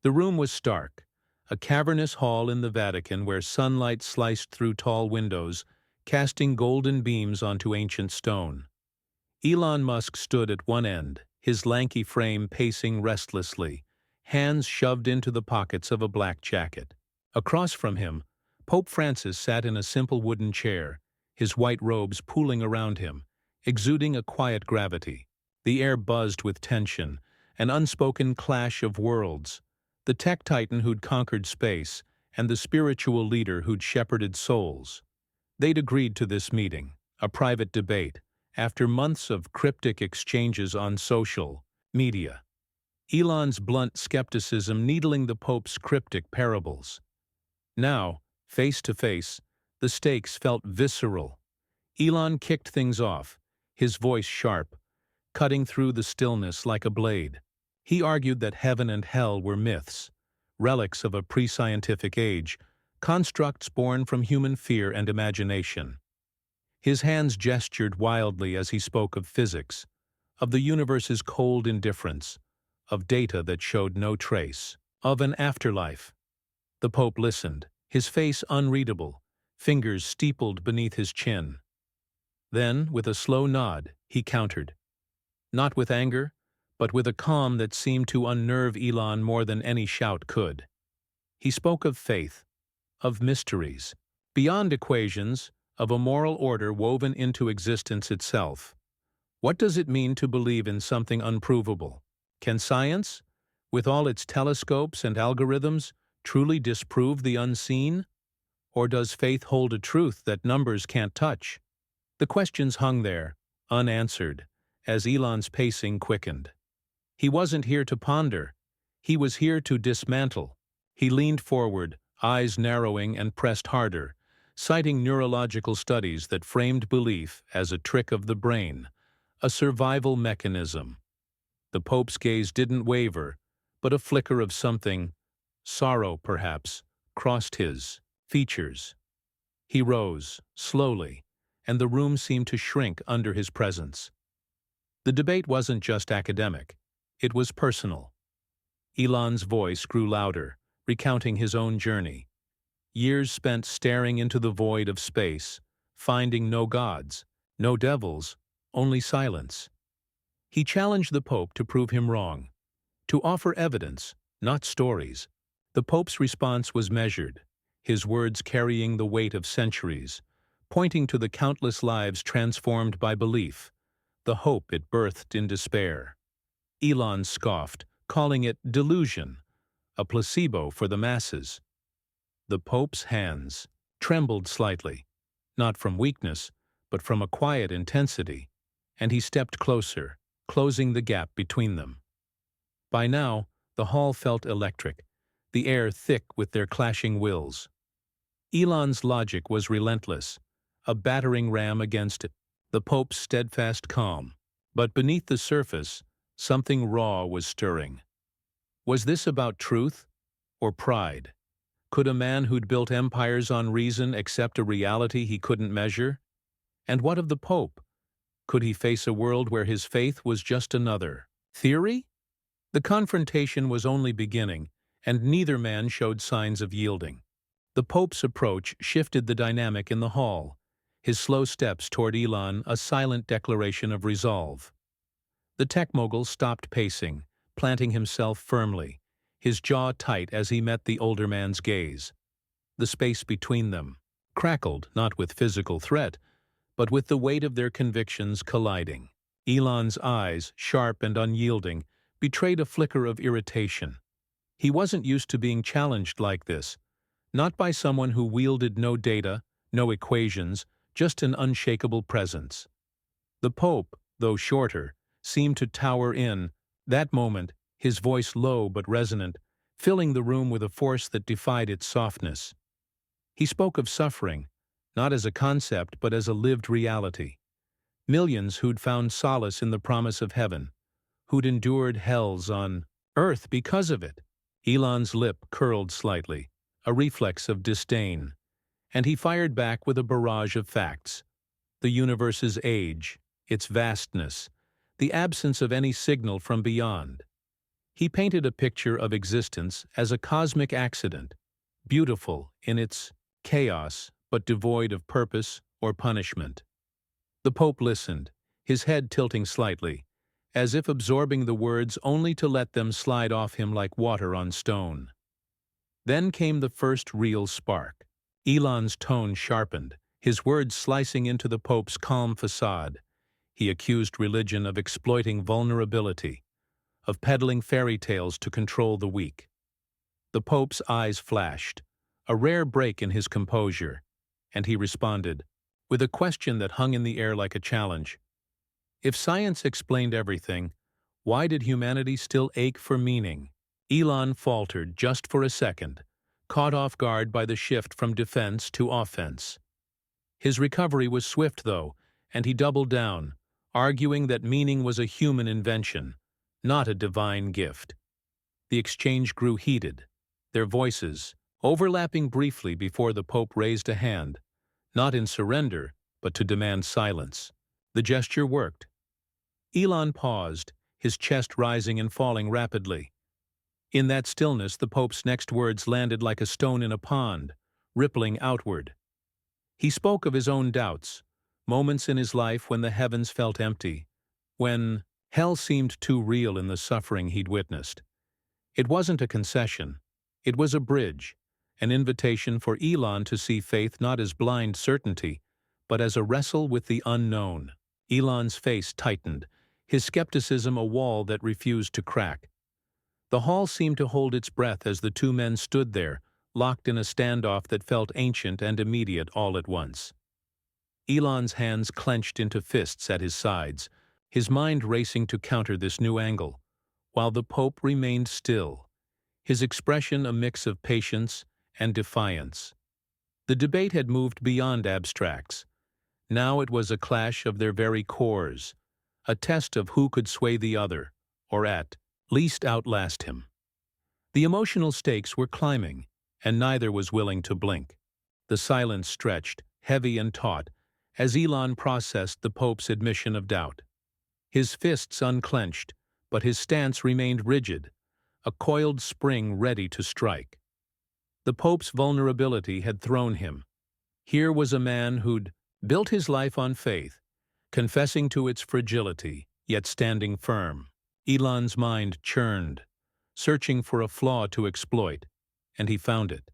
The room was stark, a cavernous hall in the Vatican where sunlight sliced through tall windows, casting golden beams onto ancient stone. Elon Musk stood at one end, his lanky frame pacing restlessly, hands shoved into the pockets of a black jacket. Across from him, Pope Francis sat in a simple wooden chair, his white robes pooling around him, exuding a quiet gravity. The air buzzed with tension, an unspoken clash of worlds. The tech titan who'd conquered space, and the spiritual leader who'd shepherded souls. They'd agreed to this meeting, a private debate, after months of cryptic exchanges on social media. Elon's blunt skepticism needling the Pope's cryptic parables. Now, face to face, the stakes felt visceral. Elon kicked things off, his voice sharp, cutting through the stillness like a blade. He argued that heaven and hell were myths, relics of a pre-scientific age, constructs born from human fear and imagination. His hands gestured wildly as he spoke of physics, of the universe's cold indifference, of data that showed no trace, of an afterlife. The Pope listened, his face unreadable, fingers steepled beneath his chin. Then, with a slow nod, he countered. Not with anger, but with a calm that seemed to unnerve Elon more than any shout could. He spoke of faith, of mysteries, beyond equations, of a moral order woven into existence itself. What does it mean to believe in something unprovable? Can science, with all its telescopes and algorithms, truly disprove the unseen? Or does faith hold a truth that numbers can't touch? The questions hung there, unanswered, as Elon's pacing quickened. He wasn't here to ponder. He was here to dismantle. He leaned forward, eyes narrowing and pressed harder, citing neurological studies that framed belief as a trick of the brain, a survival mechanism. The Pope's gaze didn't waver, but a flicker of something, sorrow perhaps, crossed his features. He rose, slowly, and the room seemed to shrink under his presence. The debate wasn't just academic, it was personal. Elon's voice grew louder, recounting his own journey. Years spent staring into the void of space, finding no gods, no devils, only silence. He challenged the Pope to prove him wrong, to offer evidence, not stories. The Pope's response was measured, his words carrying the weight of centuries, pointing to the countless lives transformed by belief, the hope it birthed in despair. Elon scoffed, calling it delusion, a placebo for the masses. The Pope's hands trembled slightly, not from weakness, but from a quiet intensity, and he stepped closer, closing the gap between them. By now, the hall felt electric, the air thick with their clashing wills. Elon's logic was relentless, a battering ram against it, the Pope's steadfast calm. But beneath the surface, something raw was stirring. Was this about truth or pride? Could a man who'd built empires on reason accept a reality he couldn't measure? And what of the Pope? Could he face a world where his faith was just another theory? The confrontation was only beginning, and neither man showed signs of yielding. The Pope's approach shifted the dynamic in the hall, his slow steps toward Elon a silent declaration of resolve. The tech mogul stopped pacing, planting himself firmly, his jaw tight as he met the older man's gaze. The space between them crackled not with physical threat, but with the weight of their convictions colliding. Elon's eyes, sharp and unyielding, betrayed a flicker of irritation. He wasn't used to being challenged like this, not by someone who wielded no data, no equations, just an unshakable presence. The Pope, though shorter, seemed to tower in, that moment, his voice low but resonant, filling the room with a force that defied its softness. He spoke of suffering, not as a concept but as a lived reality. Millions who'd found solace in the promise of heaven, who'd endured hells on earth because of it. Elon's lip curled slightly, a reflex of disdain, and he fired back with a barrage of facts. The universe's age, its vastness, the absence of any signal from beyond. He painted a picture of existence as a cosmic accident, beautiful in its chaos but devoid of purpose or punishment. The Pope listened, his head tilting slightly, as if absorbing the words only to let them slide off him like water on stone. Then came the first real spark. Elon's tone sharpened, his words slicing into the Pope's calm facade. He accused religion of exploiting vulnerability, of peddling fairy tales to control the weak. The Pope's eyes flashed, a rare break in his composure, and he responded, with a question that hung in the air like a challenge. If science explained everything, why did humanity still ache for meaning? Elon faltered just for a second, caught off guard by the shift from defense to offense. His recovery was swift, though, and he doubled down, arguing that meaning was a human invention, not a divine gift. The exchange grew heated, their voices overlapping briefly before the Pope raised a hand, not in surrender, but to demand silence. The gesture worked. Elon paused, his chest rising and falling rapidly. In that stillness, the Pope's next words landed like a stone in a pond, rippling outward. He spoke of his own doubts, moments in his life when the heavens felt empty, when hell seemed too real in the suffering he'd witnessed. It wasn't a concession. It was a bridge, an invitation for Elon to see faith not as blind certainty, but as a wrestle with the unknown. Elon's face tightened, his skepticism a wall that refused to crack. The hall seemed to hold its breath as the two men stood there, locked in a standoff that felt ancient and immediate all at once. Elon's hands clenched into fists at his sides, his mind racing to counter this new angle, while the Pope remained still, his expression a mix of patience and defiance. The debate had moved beyond abstracts. Now it was a clash of their very cores, a test of who could sway the other, or at least outlast him. The emotional stakes were climbing, and neither was willing to blink. The silence stretched, heavy and taut, as Elon processed the Pope's admission of doubt. His fists unclenched, but his stance remained rigid, a coiled spring ready to strike. The Pope's vulnerability had thrown him. Here was a man who'd built his life on faith, confessing to its fragility, yet standing firm. Elon's mind churned, searching for a flaw to exploit, and he found it.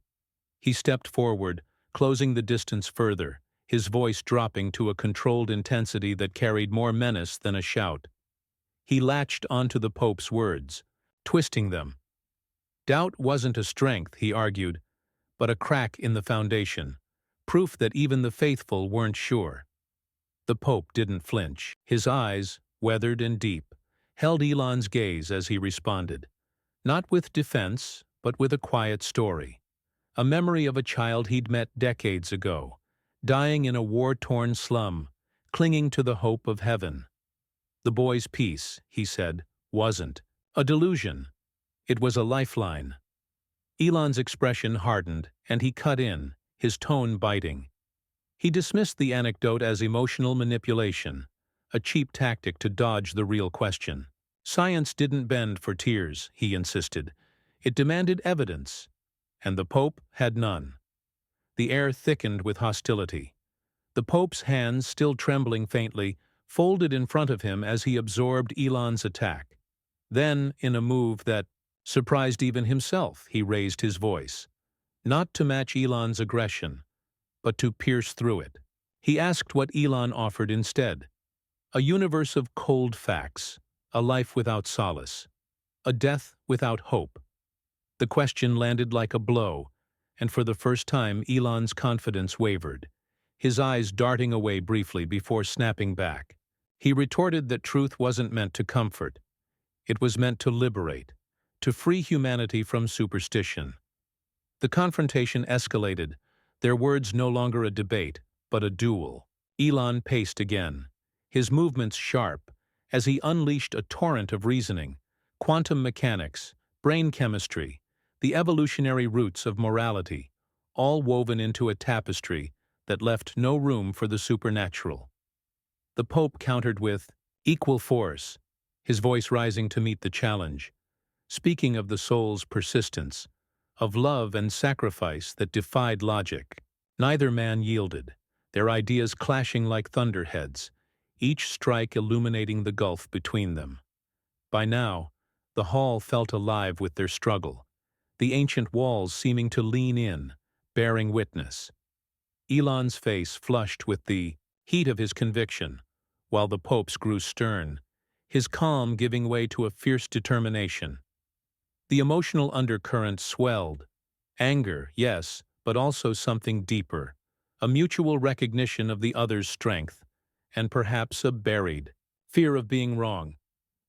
He stepped forward, closing the distance further, his voice dropping to a controlled intensity that carried more menace than a shout. He latched onto the Pope's words, twisting them. Doubt wasn't a strength, he argued, but a crack in the foundation, proof that even the faithful weren't sure. The Pope didn't flinch. His eyes, weathered and deep, held Elon's gaze as he responded, not with defense, but with a quiet story, a memory of a child he'd met decades ago, dying in a war-torn slum, clinging to the hope of heaven. The boy's peace, he said, wasn't a delusion. It was a lifeline. Elon's expression hardened, and he cut in, his tone biting. He dismissed the anecdote as emotional manipulation, a cheap tactic to dodge the real question. Science didn't bend for tears, he insisted. It demanded evidence, and the Pope had none. The air thickened with hostility. The Pope's hands, still trembling faintly, folded in front of him as he absorbed Elon's attack. Then, in a move that surprised even himself, he raised his voice, not to match Elon's aggression, but to pierce through it. He asked what Elon offered instead: a universe of cold facts, a life without solace, a death without hope. The question landed like a blow, and for the first time Elon's confidence wavered, his eyes darting away briefly before snapping back. He retorted that truth wasn't meant to comfort. It was meant to liberate, to free humanity from superstition. The confrontation escalated, their words no longer a debate, but a duel. Elon paced again, his movements sharp, as he unleashed a torrent of reasoning, quantum mechanics, brain chemistry, the evolutionary roots of morality, all woven into a tapestry that left no room for the supernatural. The Pope countered with equal force, his voice rising to meet the challenge. speaking of the soul's persistence, of love and sacrifice that defied logic. Neither man yielded, their ideas clashing like thunderheads, each strike illuminating the gulf between them. By now, the hall felt alive with their struggle, the ancient walls seeming to lean in, bearing witness. Elon's face flushed with the heat of his conviction, while the Pope's grew stern, his calm giving way to a fierce determination. The emotional undercurrent swelled. Anger, yes, but also something deeper, a mutual recognition of the other's strength, and perhaps a buried fear of being wrong.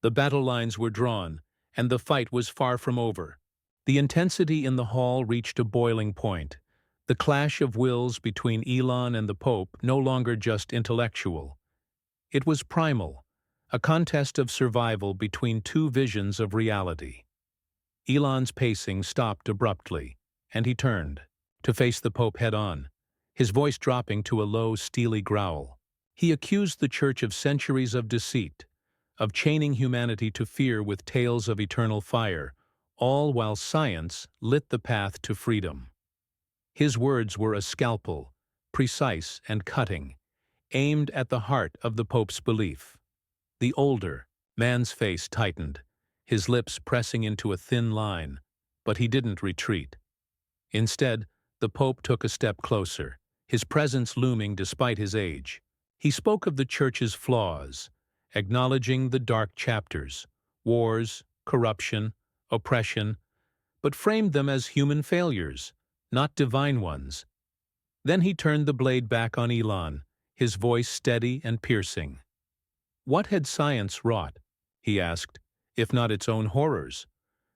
The battle lines were drawn, and the fight was far from over. The intensity in the hall reached a boiling point, the clash of wills between Elon and the Pope no longer just intellectual. It was primal, a contest of survival between two visions of reality. Elon's pacing stopped abruptly, and he turned, to face the Pope head-on, his voice dropping to a low, steely growl. He accused the Church of centuries of deceit, of chaining humanity to fear with tales of eternal fire, all while science lit the path to freedom. His words were a scalpel, precise and cutting, aimed at the heart of the Pope's belief. The older man's face tightened, his lips pressing into a thin line, but he didn't retreat. Instead, the Pope took a step closer, his presence looming despite his age. He spoke of the Church's flaws, acknowledging the dark chapters, wars, corruption, oppression, but framed them as human failures, not divine ones. Then he turned the blade back on Elon, his voice steady and piercing. What had science wrought, he asked, if not its own horrors?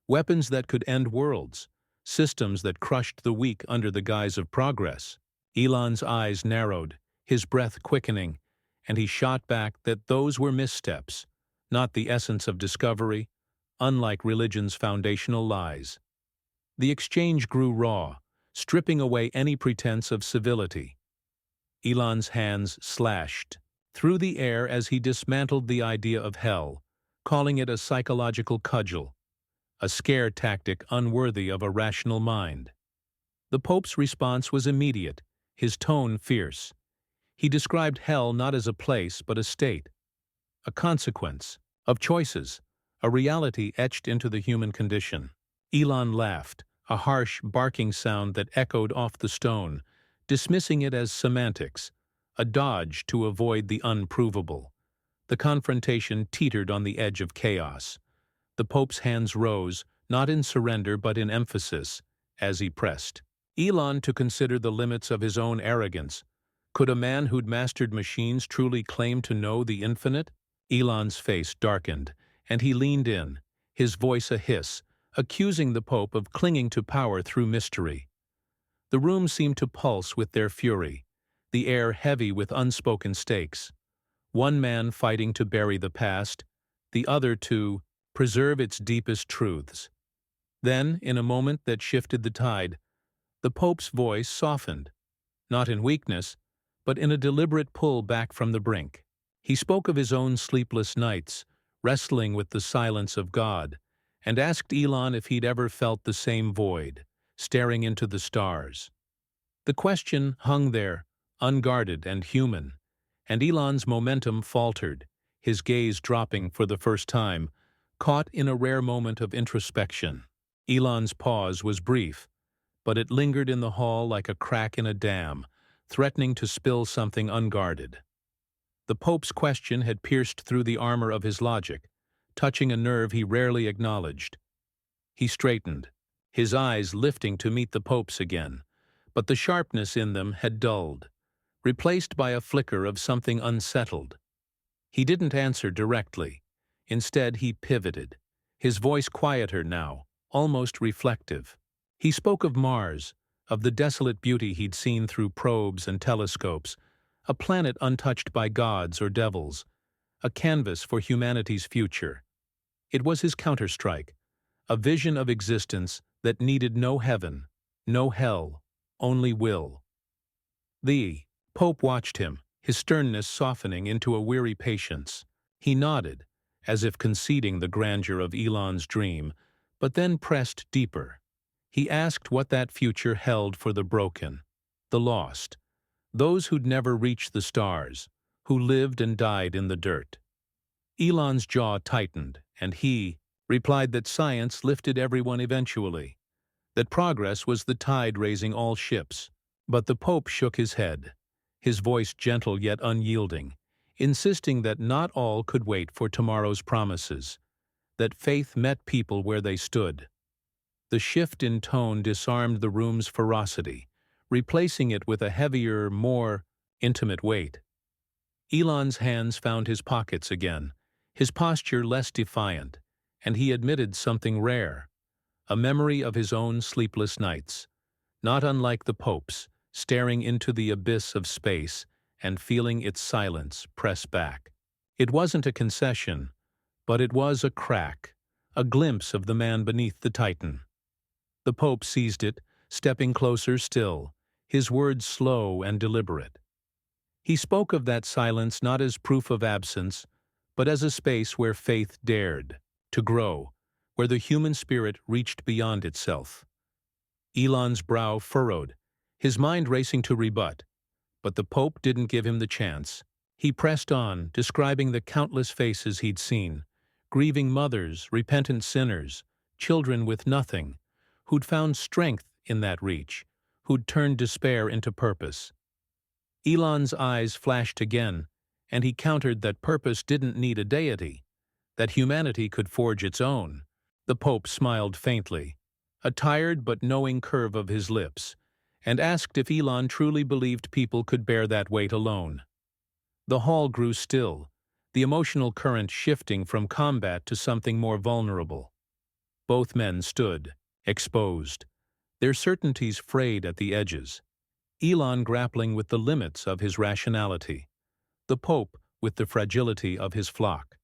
Weapons that could end worlds, systems that crushed the weak under the guise of progress. Elon's eyes narrowed, his breath quickening, and he shot back that those were missteps, not the essence of discovery, unlike religion's foundational lies. The exchange grew raw, stripping away any pretense of civility. Elon's hands slashed through the air as he dismantled the idea of hell, calling it a psychological cudgel, a scare tactic unworthy of a rational mind. The Pope's response was immediate, his tone fierce. He described hell not as a place but a state, a consequence of choices, a reality etched into the human condition. Elon laughed, a harsh, barking sound that echoed off the stone, dismissing it as semantics, a dodge to avoid the unprovable. The confrontation teetered on the edge of chaos. The Pope's hands rose, not in surrender but in emphasis, as he pressed Elon to consider the limits of his own arrogance. Could a man who'd mastered machines truly claim to know the infinite? Elon's face darkened, and he leaned in, his voice a hiss, accusing the Pope of clinging to power through mystery. The room seemed to pulse with their fury, the air heavy with unspoken stakes. One man fighting to bury the past, the other to preserve its deepest truths. Then, in a moment that shifted the tide, the Pope's voice softened, not in weakness, but in a deliberate pull back from the brink. He spoke of his own sleepless nights, wrestling with the silence of God, and asked Elon if he'd ever felt the same void, staring into the stars. The question hung there, unguarded and human, and Elon's momentum faltered, his gaze dropping for the first time, caught in a rare moment of introspection. Elon's pause was brief, but it lingered in the hall like a crack in a dam, threatening to spill something unguarded. The Pope's question had pierced through the armor of his logic, touching a nerve he rarely acknowledged. He straightened, his eyes lifting to meet the Pope's again, but the sharpness in them had dulled, replaced by a flicker of something unsettled. He didn't answer directly. Instead, he pivoted, his voice quieter now, almost reflective. He spoke of Mars, of the desolate beauty he'd seen through probes and telescopes, a planet untouched by gods or devils, a canvas for humanity's future. It was his counterstrike, a vision of existence that needed no heaven, no hell, only will. The Pope watched him, his sternness softening into a weary patience. He nodded, as if conceding the grandeur of Elon's dream, but then pressed deeper. He asked what that future held for the broken, the lost, those who'd never reached the stars, who lived and died in the dirt. Elon's jaw tightened, and he replied that science lifted everyone eventually, that progress was the tide raising all ships. But the Pope shook his head, his voice gentle yet unyielding, insisting that not all could wait for tomorrow's promises, that faith met people where they stood. The shift in tone disarmed the room's ferocity, replacing it with a heavier, more intimate weight. Elon's hands found his pockets again, his posture less defiant, and he admitted something rare, a memory of his own sleepless nights, not unlike the Pope's, staring into the abyss of space and feeling its silence press back. It wasn't a concession, but it was a crack, a glimpse of the man beneath the Titan. The Pope seized it, stepping closer still, his words slow and deliberate. He spoke of that silence not as proof of absence, but as a space where faith dared to grow, where the human spirit reached beyond itself. Elon's brow furrowed, his mind racing to rebut, but the Pope didn't give him the chance. He pressed on, describing the countless faces he'd seen, grieving mothers, repentant sinners, children with nothing, who'd found strength in that reach, who'd turned despair into purpose. Elon's eyes flashed again, and he countered that purpose didn't need a deity, that humanity could forge its own. The Pope smiled faintly, a tired but knowing curve of his lips, and asked if Elon truly believed people could bear that weight alone. The hall grew still, the emotional current shifting from combat to something more vulnerable. Both men stood, exposed, their certainties frayed at the edges. Elon grappling with the limits of his rationality, the Pope with the fragility of his flock.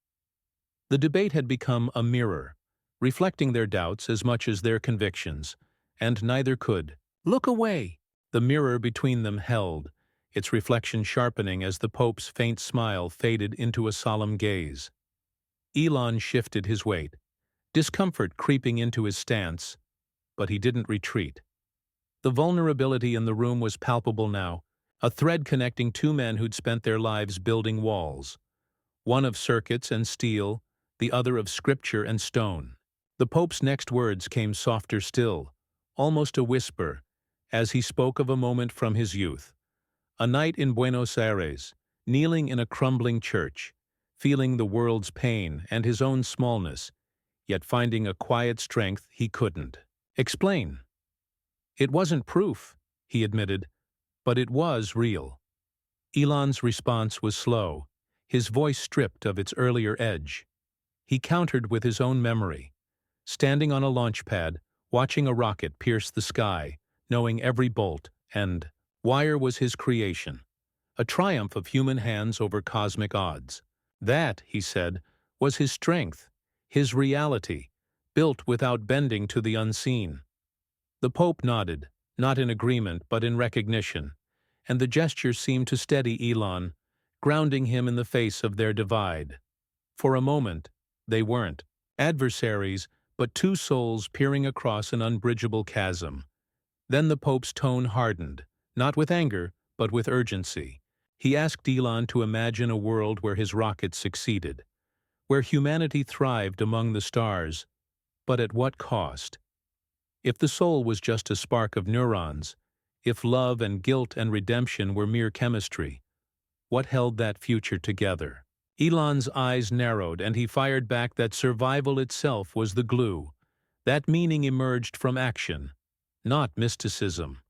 The debate had become a mirror, reflecting their doubts as much as their convictions, and neither could look away. The mirror between them held, its reflection sharpening as the Pope's faint smile faded into a solemn gaze. Elon shifted his weight, discomfort creeping into his stance, but he didn't retreat. The vulnerability in the room was palpable now, a thread connecting two men who'd spent their lives building walls, one of circuits and steel, the other of scripture and stone. The Pope's next words came softer still, almost a whisper, as he spoke of a moment from his youth. A night in Buenos Aires, kneeling in a crumbling church, feeling the world's pain and his own smallness, yet finding a quiet strength he couldn't explain. It wasn't proof, he admitted, but it was real. Elon's response was slow, his voice stripped of its earlier edge. He countered with his own memory, standing on a launch pad, watching a rocket pierce the sky, knowing every bolt and wire was his creation, a triumph of human hands over cosmic odds. That, he said, was his strength, his reality, built without bending to the unseen. The Pope nodded, not in agreement but in recognition, and the gesture seemed to steady Elon, grounding him in the face of their divide. For a moment, they weren't adversaries, but two souls peering across an unbridgeable chasm. Then the Pope's tone hardened, not with anger, but with urgency. He asked Elon to imagine a world where his rocket succeeded, where humanity thrived among the stars, but at what cost? If the soul was just a spark of neurons, if love and guilt and redemption were mere chemistry, what held that future together? Elon's eyes narrowed, and he fired back that survival itself was the glue. That meaning emerged from action, not mysticism.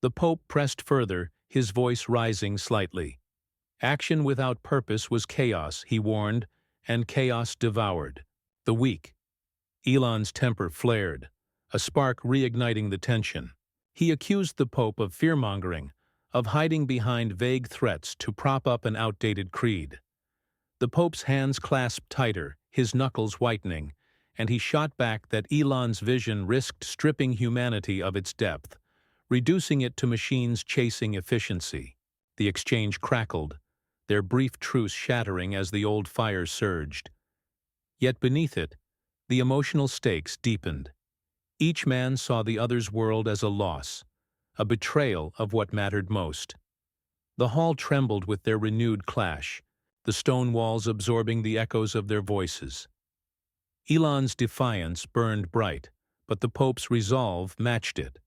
The Pope pressed further, his voice rising slightly. Action without purpose was chaos, he warned, and chaos devoured the weak. Elon's temper flared, a spark reigniting the tension. He accused the Pope of fear-mongering, of hiding behind vague threats to prop up an outdated creed. The Pope's hands clasped tighter, his knuckles whitening, and he shot back that Elon's vision risked stripping humanity of its depth, reducing it to machines chasing efficiency. The exchange crackled, their brief truce shattering as the old fire surged. Yet beneath it, The emotional stakes deepened. Each man saw the other's world as a loss, a betrayal of what mattered most. The hall trembled with their renewed clash, the stone walls absorbing the echoes of their voices. Elon's defiance burned bright, but the Pope's resolve matched it,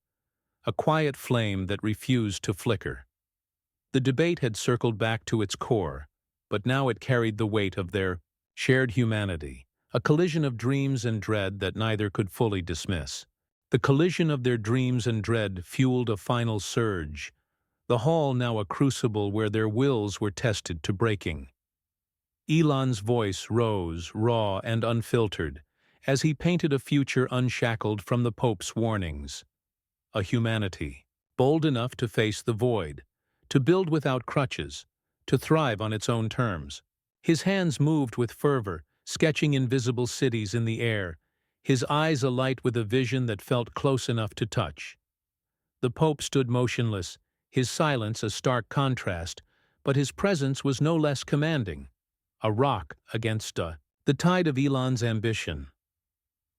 a quiet flame that refused to flicker. The debate had circled back to its core, but now it carried the weight of their shared humanity, a collision of dreams and dread that neither could fully dismiss. The collision of their dreams and dread fueled a final surge, the hall now a crucible where their wills were tested to breaking. Elon's voice rose, raw and unfiltered, as he painted a future unshackled from the Pope's warnings. A humanity, bold enough to face the void, to build without crutches, to thrive on its own terms. His hands moved with fervor, sketching invisible cities in the air, his eyes alight with a vision that felt close enough to touch. The Pope stood motionless, his silence a stark contrast, but his presence was no less commanding, a rock against the tide of Elon's ambition.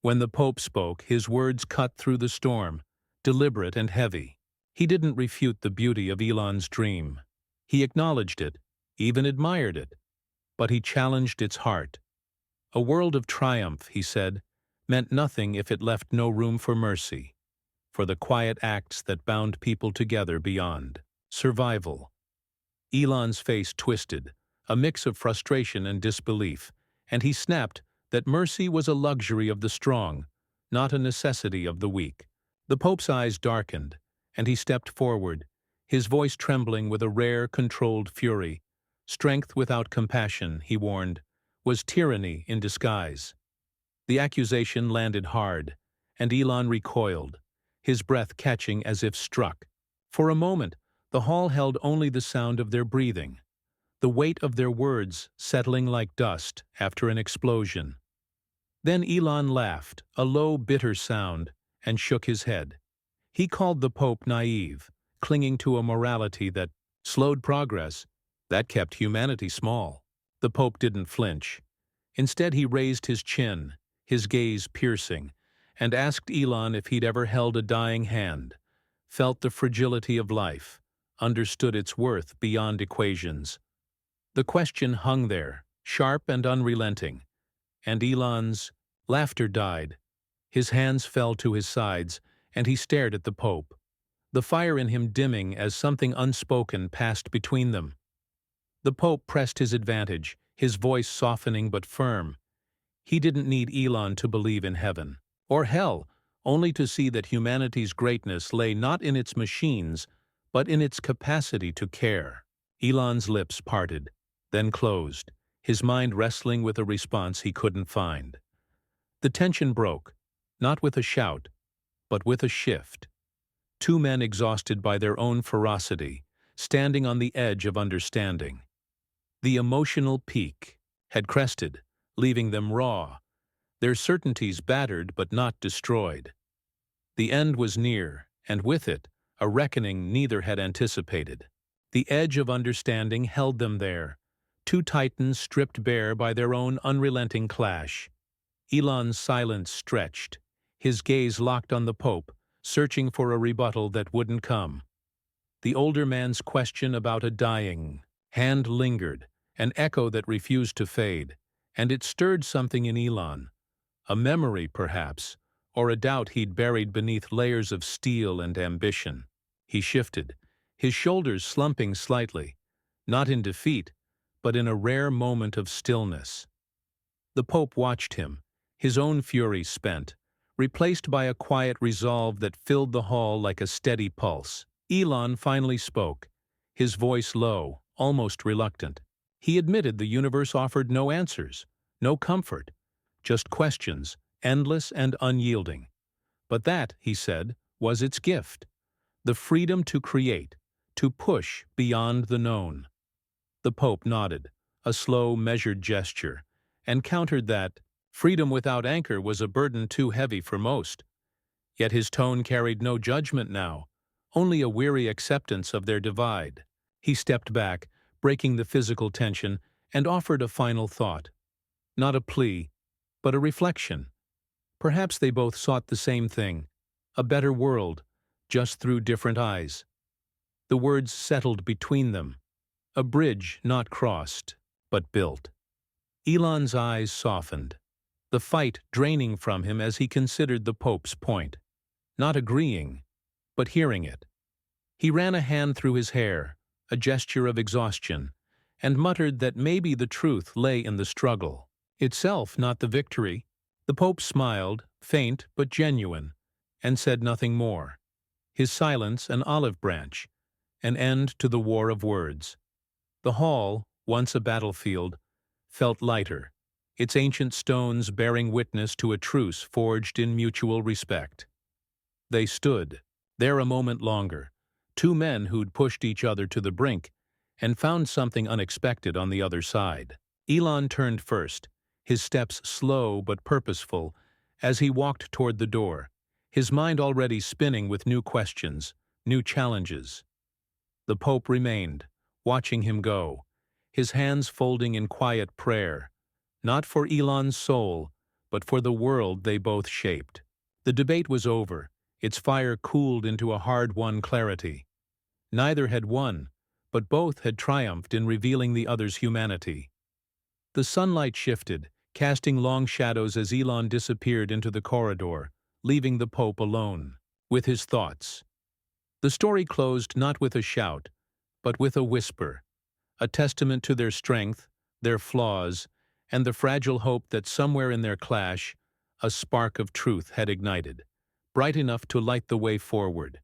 When the Pope spoke, his words cut through the storm, deliberate and heavy. He didn't refute the beauty of Elon's dream. He acknowledged it, even admired it, but he challenged its heart. A world of triumph, he said, meant nothing if it left no room for mercy, for the quiet acts that bound people together beyond survival. Elon's face twisted, a mix of frustration and disbelief, and he snapped that mercy was a luxury of the strong, not a necessity of the weak. The Pope's eyes darkened, and he stepped forward, his voice trembling with a rare, controlled fury. Strength without compassion, he warned, was tyranny in disguise. The accusation landed hard, and Elon recoiled, his breath catching as if struck. For a moment, the hall held only the sound of their breathing, the weight of their words settling like dust after an explosion. Then Elon laughed, a low, bitter sound, and shook his head. He called the Pope naive, clinging to a morality that slowed progress, that kept humanity small. The Pope didn't flinch. Instead, he raised his chin, his gaze piercing, and asked Elon if he'd ever held a dying hand, felt the fragility of life, understood its worth beyond equations. The question hung there, sharp and unrelenting, and Elon's laughter died. His hands fell to his sides, and he stared at the Pope, the fire in him dimming as something unspoken passed between them. The Pope pressed his advantage, his voice softening but firm. He didn't need Elon to believe in heaven or hell, only to see that humanity's greatness lay not in its machines, but in its capacity to care. Elon's lips parted, then closed, his mind wrestling with a response he couldn't find. The tension broke, not with a shout, but with a shift. Two men exhausted by their own ferocity, standing on the edge of understanding. The emotional peak had crested, leaving them raw, their certainties battered but not destroyed. The end was near, and with it, a reckoning neither had anticipated. The edge of understanding held them there, two titans stripped bare by their own unrelenting clash. Elon's silence stretched, his gaze locked on the Pope, searching for a rebuttal that wouldn't come. The older man's question about a dying hand lingered, an echo that refused to fade, and it stirred something in Elon, a memory perhaps, or a doubt he'd buried beneath layers of steel and ambition. He shifted, his shoulders slumping slightly, not in defeat, but in a rare moment of stillness. The Pope watched him, his own fury spent, replaced by a quiet resolve that filled the hall like a steady pulse. Elon finally spoke, his voice low, almost reluctant. He admitted the universe offered no answers, no comfort, just questions, endless and unyielding. But that, he said, was its gift, the freedom to create, to push beyond the known. The Pope nodded, a slow, measured gesture, and countered that freedom without anchor was a burden too heavy for most. Yet his tone carried no judgment now, only a weary acceptance of their divide. He stepped back, breaking the physical tension, and offered a final thought. Not a plea, but a reflection. Perhaps they both sought the same thing, a better world, just through different eyes. The words settled between them, a bridge not crossed, but built. Elon's eyes softened, the fight draining from him as he considered the Pope's point, not agreeing, but hearing it. He ran a hand through his hair, a gesture of exhaustion, and muttered that maybe the truth lay in the struggle itself, not the victory. The Pope smiled, faint but genuine, and said nothing more. His silence an olive branch, an end to the war of words. The hall, once a battlefield, felt lighter, its ancient stones bearing witness to a truce forged in mutual respect. They stood, there a moment longer, two men who'd pushed each other to the brink and found something unexpected on the other side. Elon turned first, his steps slow but purposeful, as he walked toward the door, his mind already spinning with new questions, new challenges. The Pope remained, watching him go, his hands folding in quiet prayer, not for Elon's soul, but for the world they both shaped. The debate was over, its fire cooled into a hard-won clarity. Neither had won, but both had triumphed in revealing the other's humanity. The sunlight shifted, casting long shadows as Elon disappeared into the corridor, leaving the Pope alone, with his thoughts. The story closed not with a shout, but with a whisper, a testament to their strength, their flaws, and the fragile hope that somewhere in their clash, a spark of truth had ignited, bright enough to light the way forward.